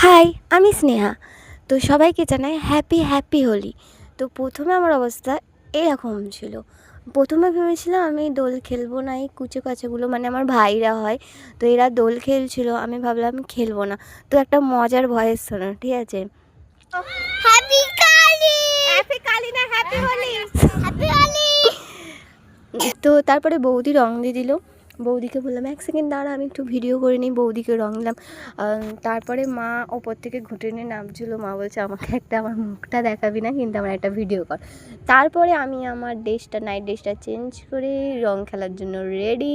High, আমি স্নেহা। তো সবাইকে জানাই হ্যাপি হোলি। তো প্রথমে আমার অবস্থা এরকম ছিল। প্রথমে ভেবেছিলাম আমি দোল খেলবো না, এই কুচো কাচাগুলো মানে আমার ভাইরা হয়, তো এরা দোল খেলছিল, আমি ভাবলাম আমি খেলবো না। তো একটা মজার ভয়েস শোনো, ঠিক আছে? হ্যাপি কালী, হ্যাপি কালী না হ্যাপি হোলি, হ্যাপি হোলি। তো তারপরে বৌদি রং দিয়ে দিল। বৌদিকে বললাম এক সেকেন্ড দাঁড়া, আমি একটু ভিডিও করে নিই। বৌদিকে রং দিলাম। তারপরে মা ওপর থেকে ঘুঁটে নিয়ে নামছিলো। মা বলছে আমাকে একটা আমার মুখটা দেখাবি না, কিন্তু আমার একটা ভিডিও কর। তারপরে আমি আমার নাইট ড্রেসটা চেঞ্জ করে রং খেলার জন্য রেডি।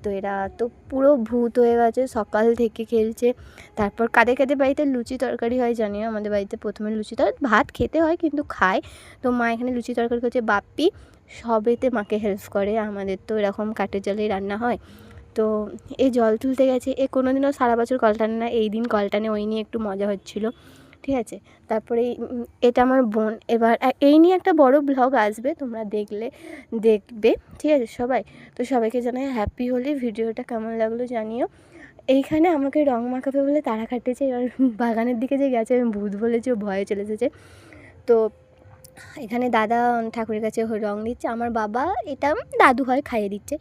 তো এরা তো পুরো ভূত হয়ে গেছে, সকাল থেকে খেলছে। তারপর কাদের বাড়িতে লুচি তরকারি হয় জানিও। আমাদের বাড়িতে প্রথমে ভাত খেতে হয় কিন্তু খায়। তো মা এখানে লুচি তরকারি করছে। বাপ্পি সবেতে মাকে হেল্প করে। আমাদের তো এরকম কাঠের জলেই রান্না হয়। তো এই জল তুলতে গেছে, এ কোনো দিনও সারা বছর কল টানে না, এই দিন কল টানে, ওই নিয়ে একটু মজা হচ্ছিলো, ঠিক আছে? তারপরে এটা আমার বোন। এবার এই নিয়ে একটা বড় ব্লগ আসবে, তোমরা দেখবে, ঠিক আছে সবাই? তো সবাইকে জানাই হ্যাপি হোলি। ভিডিওটা কেমন লাগলো জানিও। এইখানে আমাকে রং মাখাবে বলে তাড়া খাটিয়েছে। এবার বাগানের দিকে যে গেছে, আমি ভূত বলেছি, ও ভয়ে চলে এসেছে। তো এখানে দাদা ঠাকুরের কাছে রং দিচ্ছে, আমার বাবা এটা দাদু হয় খাইয়ে দিচ্ছে।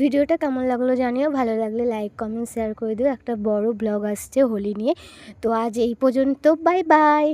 ভিডিওটা কেমন লাগলো জানিও, ভালো লাগলে লাইক কমেন্ট শেয়ার করে দিও। একটা বড় ব্লগ আসছে হোলি নিয়ে। তো আজ এই পর্যন্ত, বাই বাই।